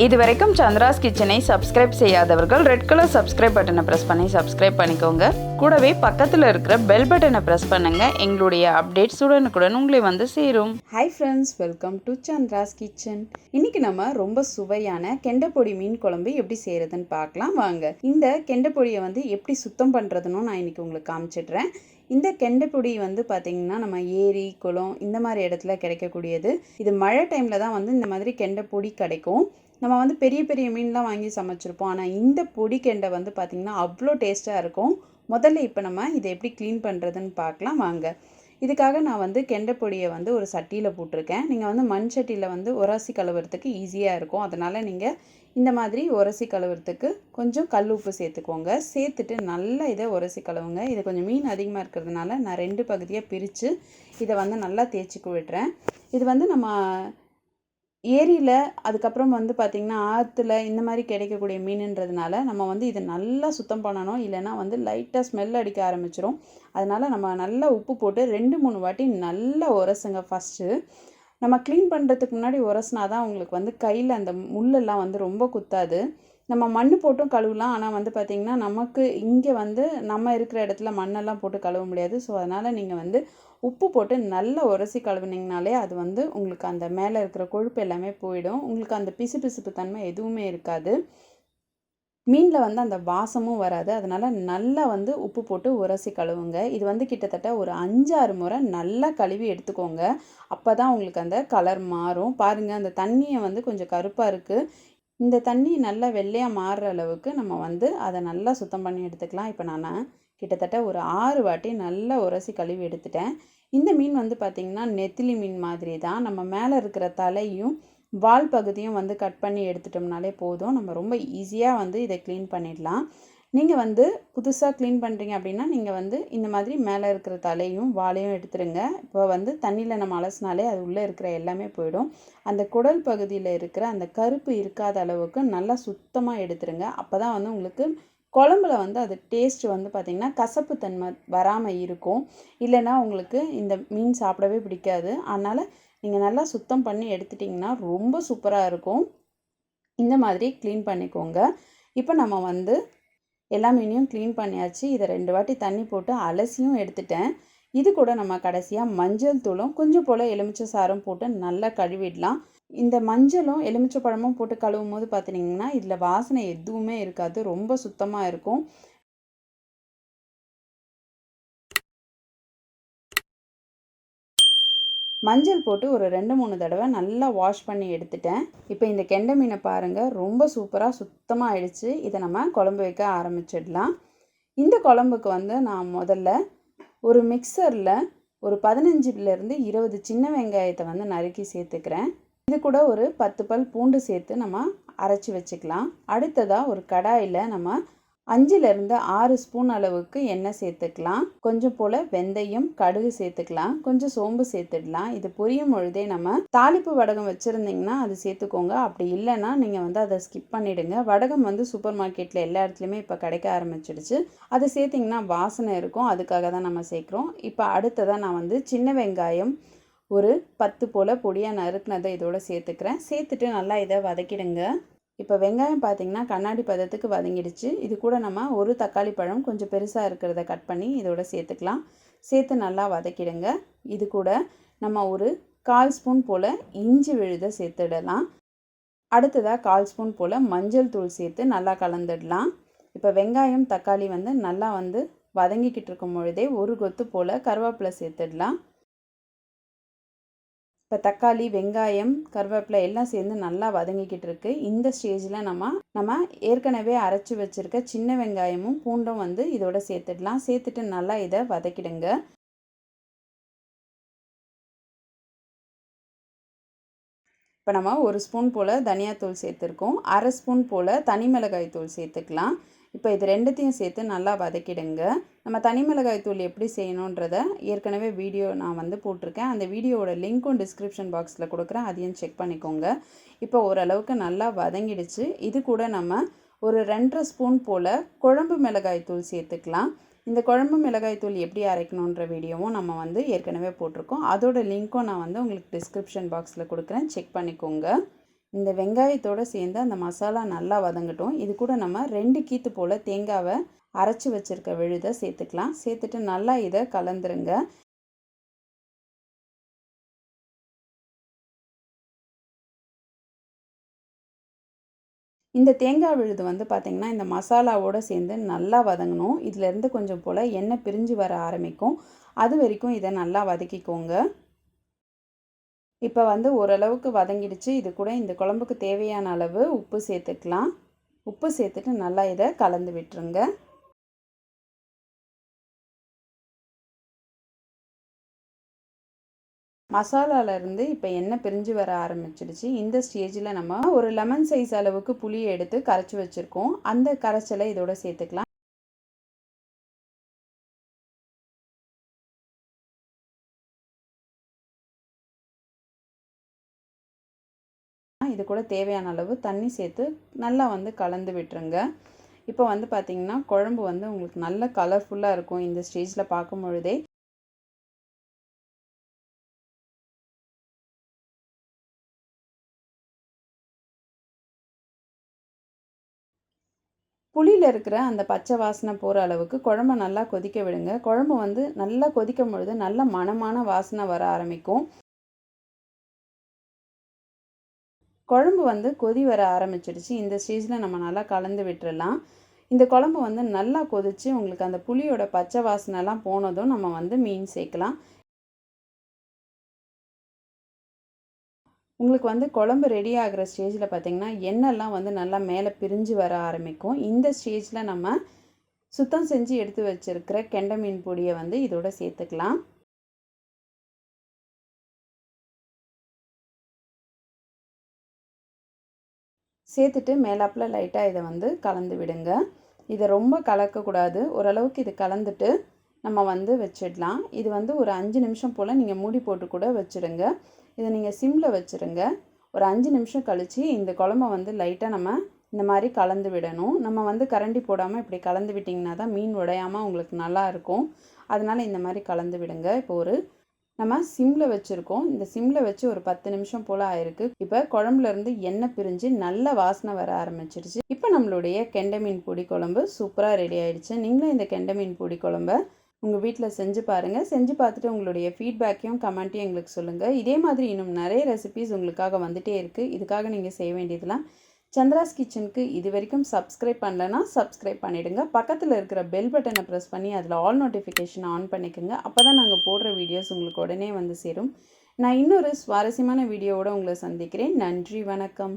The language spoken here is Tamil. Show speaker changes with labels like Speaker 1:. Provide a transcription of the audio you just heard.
Speaker 1: இதுவரைக்கும் சந்திராஸ் கிச்சனை சப்ஸ்கிரைப் செய்யாதவர்கள் ரெட் கலர் சப்ஸ்கிரைப் பட்டனை ப்ரெஸ் பண்ணி சப்ஸ்கிரைப் பண்ணிக்கோங்க. கூடவே பக்கத்தில் இருக்கிற பெல் பட்டனை ப்ரெஸ் பண்ணுங்க. எங்களுடைய அப்டேட்ஸ் உடனுக்குடன் உங்களை வந்து சேரும்.
Speaker 2: Hi friends, welcome to Chandra's kitchen. இன்னைக்கு நம்ம ரொம்ப சுவையான கெண்டைப்பொடி மீன் குழம்பு எப்படி செய்யறதுன்னு பார்க்கலாம் வாங்க. இந்த கெண்டைப்பொடியை வந்து எப்படி சுத்தம் பண்ணுறதுன்னு நான் இன்னைக்கு உங்களுக்கு காமிச்சிடுறேன். இந்த கெண்டைப்பொடி வந்து பார்த்திங்கன்னா நம்ம ஏரி குளம் இந்த மாதிரி இடத்துல கிடைக்கக்கூடியது. இது மழை டைமில் தான் வந்து இந்த மாதிரி கெண்டைப்பொடி கிடைக்கும். நம்ம வந்து பெரிய பெரிய மீன்லாம் வாங்கி சமைச்சிருப்போம். ஆனால் இந்த பொடி கெண்டை வந்து பார்த்திங்கன்னா அவ்வளோ டேஸ்ட்டாக இருக்கும். முதல்ல இப்போ நம்ம இதை எப்படி க்ளீன் பண்ணுறதுன்னு பார்க்கலாம் வாங்க. இதுக்காக நான் வந்து கெண்டைப்பொடியை வந்து ஒரு சட்டியில் போட்டிருக்கேன். நீங்கள் வந்து மண் சட்டியில் வந்து உரசி கழுவுறதுக்கு ஈஸியாக இருக்கும். அதனால் நீங்கள் இந்த மாதிரி உரசி கழுவுறதுக்கு கொஞ்சம் கல் உப்பு சேர்த்துக்கோங்க. சேர்த்துட்டு நல்லா இதை உரசி கழுவுங்க. இது கொஞ்சம் மீன் அதிகமாக இருக்கிறதுனால நான் 2 பகுதியாக பிரித்து இதை வந்து நல்லா தேய்ச்சிக்கு விடுறேன். இது வந்து நம்ம ஏரியில் அதுக்கப்புறம் வந்து பார்த்திங்கன்னா ஆற்றுல இந்த மாதிரி கிடைக்கக்கூடிய மீனுன்றதுனால நம்ம வந்து இதை நல்லா சுத்தம் பண்ணணும். இல்லைன்னா வந்து லைட்டாக ஸ்மெல் அடிக்க ஆரம்பிச்சிடும். அதனால் நம்ம நல்லா உப்பு போட்டு 2-3 வாட்டி நல்லா உரசுங்க. ஃபஸ்ட்டு நம்ம க்ளீன் பண்ணுறதுக்கு முன்னாடி உரசினா தான் உங்களுக்கு வந்து கையில் அந்த முள்ளெல்லாம் வந்து ரொம்ப குத்தாது. நம்ம மண் போட்டும் கழுவலாம். ஆனால் வந்து பார்த்திங்கன்னா நமக்கு இங்கே வந்து நம்ம இருக்கிற இடத்துல மண்ணெல்லாம் போட்டு கழுவ முடியாது. ஸோ அதனால் நீங்கள் வந்து உப்பு போட்டு நல்லா உரசி கழுவுனீங்கனாலே அது வந்து உங்களுக்கு அந்த மேலே இருக்கிற கொழுப்பு எல்லாமே போயிடும். உங்களுக்கு அந்த பிசுபிசுப்பு தன்மை எதுவுமே இருக்காது. மீனில் வந்து அந்த வாசமும் வராது. அதனால் நல்லா வந்து உப்பு போட்டு உரசி கழுவுங்க. இது வந்து கிட்டத்தட்ட ஒரு 5-6 முறை நல்லா கழுவி எடுத்துக்கோங்க. அப்போ தான் உங்களுக்கு அந்த கலர் மாறும். பாருங்கள், அந்த தண்ணியை வந்து கொஞ்சம் கருப்பாக இருக்குது. இந்த தண்ணி நல்லா வெள்ளையாக மாறுற அளவுக்கு நம்ம வந்து அதை நல்லா சுத்தம் பண்ணி எடுத்துக்கலாம். இப்போ நான் கிட்டத்தட்ட ஒரு 6 வாட்டி நல்லா உரசி கழுவி எடுத்துட்டேன். இந்த மீன் வந்து பார்த்திங்கன்னா நெத்திலி மீன் மாதிரி தான். நம்ம மேலே இருக்கிற தலையும் வால் பகுதியும் வந்து கட் பண்ணி எடுத்துட்டோம்னாலே போதும். நம்ம ரொம்ப ஈஸியாக வந்து இதை க்ளீன் பண்ணிடலாம். நீங்கள் வந்து புதுசாக க்ளீன் பண்ணுறீங்க அப்படின்னா நீங்கள் வந்து இந்த மாதிரி மேலே இருக்கிற தலையும் வாலையும் எடுத்துருங்க. இப்போ வந்து தண்ணியில் நம்ம அலசினாலே அது உள்ளே இருக்கிற எல்லாமே போயிடும். அந்த குடல் பகுதியில் இருக்கிற அந்த கருப்பு இருக்காத அளவுக்கு நல்லா சுத்தமாக எடுத்துருங்க. அப்போ தான் வந்து உங்களுக்கு குழம்புல வந்து அது டேஸ்ட் வந்து பார்த்திங்கன்னா கசப்பு தன்மை வராமல் இருக்கும். இல்லைன்னா உங்களுக்கு இந்த மீன் சாப்பிடவே பிடிக்காது. அதனால் நீங்கள் நல்லா சுத்தம் பண்ணி எடுத்துட்டிங்கன்னா ரொம்ப சூப்பராக இருக்கும். இந்த மாதிரி க்ளீன் பண்ணிக்கோங்க. இப்போ நம்ம வந்து எல்லா மீனையும் க்ளீன் பண்ணியாச்சு. இதை 2 வாட்டி தண்ணி போட்டு அலசியும் எடுத்துட்டேன். இது கூட நம்ம கடைசியாக மஞ்சள் தூளும் கொஞ்சம் போல் எலுமிச்சை சாறும் போட்டு நல்லா கழுவிடலாம். இந்த மஞ்சளும் எலுமிச்சை பழமும் போட்டு கழுவும் போது பார்த்திங்கன்னா இதில் வாசனை எதுவுமே இருக்காது. ரொம்ப சுத்தமாக இருக்கும். மஞ்சள் போட்டு ஒரு 2-3 தடவை நல்லா வாஷ் பண்ணி எடுத்துட்டேன். இப்போ இந்த கெண்டை மீனை பாருங்கள், ரொம்ப சூப்பராக சுத்தமாக ஆயிடுச்சு. இதை நம்ம குழம்பு வைக்க ஆரம்பிச்சிடலாம். இந்த குழம்புக்கு வந்து நான் முதல்ல ஒரு மிக்சரில் ஒரு 15-20 சின்ன வெங்காயத்தை வந்து நறுக்கி சேர்த்துக்கிறேன். இது கூட ஒரு 10 பல் பூண்டு சேர்த்து நம்ம அரைச்சி வச்சுக்கலாம். அடுத்ததாக ஒரு கடாயில் நம்ம 5-6 ஸ்பூன் அளவுக்கு எண்ணெய் சேர்த்துக்கலாம். கொஞ்சம் போல் வெந்தயம், கடுகு சேர்த்துக்கலாம். கொஞ்சம் சோம்பு சேர்த்துடலாம். இது பொரியும் பொழுதே நம்ம தாளிப்பு வடகம் வச்சுருந்தீங்கன்னா அது சேர்த்துக்கோங்க. அப்படி இல்லைன்னா நீங்கள் வந்து அதை ஸ்கிப் பண்ணிவிடுங்க. வடகம் வந்து சூப்பர் மார்க்கெட்டில் எல்லா இடத்துலையுமே இப்போ கிடைக்க ஆரம்பிச்சிடுச்சு. அதை சேர்த்திங்கன்னா வாசனை இருக்கும். அதுக்காக தான் நம்ம சேர்க்குறோம். இப்போ அடுத்ததாக நான் வந்து சின்ன வெங்காயம் ஒரு 10 போல் பொடியாக நறுக்குனதை இதோட சேர்த்துக்கிறேன். சேர்த்துட்டு நல்லா இதை வதக்கிடுங்க. இப்போ வெங்காயம் பார்த்திங்கன்னா கண்ணாடி பதத்துக்கு வதங்கிடுச்சு. இது கூட நம்ம ஒரு தக்காளி பழம் கொஞ்சம் பெருசாக இருக்கிறத கட் பண்ணி இதோட சேர்த்துக்கலாம். சேர்த்து நல்லா வதக்கிடுங்க. இது கூட நம்ம ஒரு 1/4 ஸ்பூன் போல் இஞ்சி விழுதை சேர்த்துடலாம். அடுத்ததாக 1/4 ஸ்பூன் போல் மஞ்சள் தூள் சேர்த்து நல்லா கலந்துடலாம். இப்போ வெங்காயம் தக்காளி வந்து நல்லா வந்து வதங்கிக்கிட்டு இருக்கும் பொழுதே ஒரு கொத்து போல் கருவேப்பிலை சேர்த்துடலாம். இப்போ தக்காளி, வெங்காயம், கருவேப்பிலை எல்லாம் சேர்ந்து நல்லா வதங்கிக்கிட்டு இருக்குது. இந்த ஸ்டேஜில் நம்ம ஏற்கனவே அரைச்சி வச்சுருக்க சின்ன வெங்காயமும் பூண்டும் வந்து இதோட சேர்த்துடலாம். சேர்த்துட்டு நல்லா இதை வதக்கிடுங்க. இப்போ நம்ம 1 ஸ்பூன் போல் தனியாத்தூள் சேர்த்துருக்கோம். 1/2 ஸ்பூன் போல் தனி மிளகாய் தூள் சேர்த்துக்கலாம். இப்போ இது 2த்தையும் சேர்த்து நல்லா வதக்கிடுங்க. நம்ம தனி மிளகாய் தூள் எப்படி செய்யணுன்றத ஏற்கனவே வீடியோ நான் வந்து போட்டிருக்கேன். அந்த வீடியோவோட லிங்க்கும் டிஸ்கிரிப்ஷன் பாக்ஸில் கொடுக்குறேன். அதையும் செக் பண்ணிக்கோங்க. இப்போ ஓரளவுக்கு நல்லா வதங்கிடுச்சு. இது கூட நம்ம ஒரு 2.5 ஸ்பூன் போல் குழம்பு மிளகாய் தூள் சேர்த்துக்கலாம். இந்த குழம்பு மிளகாய் தூள் எப்படி அரைக்கணுன்ற வீடியோவும் நம்ம வந்து ஏற்கனவே போட்டிருக்கோம். அதோட லிங்க்கும் நான் வந்து உங்களுக்கு டிஸ்கிரிப்ஷன் பாக்ஸில் கொடுக்குறேன். செக் பண்ணிக்கோங்க. இந்த வெங்காயத்தோடு சேர்ந்து அந்த மசாலா நல்லா வதங்கட்டும். இது கூட நம்ம 2 கீத்து போல் தேங்காவை அரைச்சி வச்சுருக்க விழுதை சேர்த்துக்கலாம். சேர்த்துட்டு நல்லா இதை கலந்துருங்க. இந்த தேங்காய் விழுது வந்து பார்த்திங்கன்னா இந்த மசாலாவோடு சேர்ந்து நல்லா வதங்கணும். இதிலேருந்து கொஞ்சம் போல் எண்ணெய் பிரிஞ்சு வர ஆரம்பிக்கும். அது வரைக்கும் இதை நல்லா வதக்கிக்கோங்க. இப்போ வந்து ஓரளவுக்கு வதங்கிடுச்சு. இது கூட இந்த குழம்புக்கு தேவையான அளவு உப்பு சேர்த்துக்கலாம். உப்பு சேர்த்துட்டு நல்லா இதை கலந்து விட்டுருங்க. மசாலாலேருந்து இப்போ எண்ணெய் பிரிஞ்சு வர ஆரம்பிச்சிடுச்சு. இந்த ஸ்டேஜில் நம்ம ஒரு லெமன் சைஸ் அளவுக்கு புளியை எடுத்து கரைச்சி வச்சுருக்கோம். அந்த கரைச்சலை இதோட சேர்த்துக்கலாம். இது கூட தேவையான அளவு தண்ணி சேர்த்து நல்லா வந்து கலந்து விட்டுருங்க. இப்போ வந்து பார்த்திங்கன்னா குழம்பு வந்து உங்களுக்கு நல்ல கலர்ஃபுல்லாக இருக்கும். இந்த ஸ்டேஜில் பார்க்கும் பொழுதே புளியில் இருக்கிற அந்த பச்சை வாசனை போகிற அளவுக்கு குழம்பை நல்லா கொதிக்க விடுங்க. குழம்பு வந்து நல்லா கொதிக்கும் பொழுது நல்ல மணமான வாசனை வர ஆரம்பிக்கும். குழம்பு வந்து கொதி வர ஆரம்பிச்சிடுச்சு. இந்த ஸ்டேஜில் நம்ம நல்லா கலந்து விட்டுறலாம். இந்த குழம்பு வந்து நல்லா கொதித்து உங்களுக்கு அந்த புளியோட பச்சை வாசனைலாம் போனதும் நம்ம வந்து மீன் சேர்க்கலாம். உங்களுக்கு வந்து குழம்பு ரெடி ஆகிற ஸ்டேஜில் பார்த்திங்கன்னா எண்ணெய்லாம் வந்து நல்லா மேலே பிரிஞ்சு வர ஆரம்பிக்கும். இந்த ஸ்டேஜில் நம்ம சுத்தம் செஞ்சு எடுத்து வச்சுருக்கிற கெண்டை மீன் பொடியை வந்து இதோட சேர்த்துக்கலாம். சேர்த்துட்டு மேலாப்பில் லைட்டாக இதை வந்து கலந்து விடுங்க. இதை ரொம்ப கலக்கக்கூடாது. ஓரளவுக்கு இது கலந்துட்டு நம்ம வந்து வச்சிடலாம். இது வந்து ஒரு 5 நிமிஷம் போல் நீங்கள் மூடி போட்டு கூட வச்சுடுங்க. இதை நீங்கள் சிம்மில் வச்சுருங்க. ஒரு 5 நிமிஷம் கழித்து இந்த குழம்ப வந்து லைட்டாக நம்ம இந்த மாதிரி கலந்து விடணும். நம்ம வந்து கரண்டி போடாமல் இப்படி கலந்து விட்டிங்கன்னா தான் மீன் உடையாமல் உங்களுக்கு நல்லாயிருக்கும். அதனால் இந்த மாதிரி கலந்து விடுங்க. இப்போ நம்ம சிம்மில் வச்சுருக்கோம். இந்த சிம்மில் வச்சு ஒரு 10 நிமிஷம் போல் ஆயிருக்கு. இப்போ குழம்புலேருந்து எண்ணெய் பிரிஞ்சு நல்ல வாசனை வர ஆரம்பிச்சிருச்சு. இப்போ நம்மளுடைய கெண்டை மீன் பொடி குழம்பு சூப்பராக ரெடி ஆகிடுச்சு. நீங்களும் இந்த கெண்டை மீன் பொடி குழம்பை உங்கள் வீட்டில் செஞ்சு பாருங்கள். செஞ்சு பார்த்துட்டு உங்களுடைய ஃபீட்பேக்கையும் கமெண்ட்டையும் எங்களுக்கு சொல்லுங்கள். இதே மாதிரி இன்னும் நிறைய ரெசிபீஸ் உங்களுக்காக வந்துகிட்டே இருக்குது. இதுக்காக நீங்கள் செய்ய வேண்டியதெல்லாம் சந்திராஸ் கிச்சனுக்கு இது வரைக்கும் சப்ஸ்கிரைப் பண்ணலைன்னா சப்ஸ்கிரைப் பண்ணிவிடுங்க. பக்கத்தில் இருக்கிற பெல் பட்டனை ப்ரெஸ் பண்ணி அதில் ஆல் நோட்டிஃபிகேஷன் ஆன் பண்ணிக்கோங்க. அப்போ தான் நாங்கள் போடுற வீடியோஸ் உங்களுக்கு உடனே வந்து சேரும். நான் இன்னொரு சுவாரஸ்யமான வீடியோவோடு உங்களை சந்திக்கிறேன். நன்றி, வணக்கம்.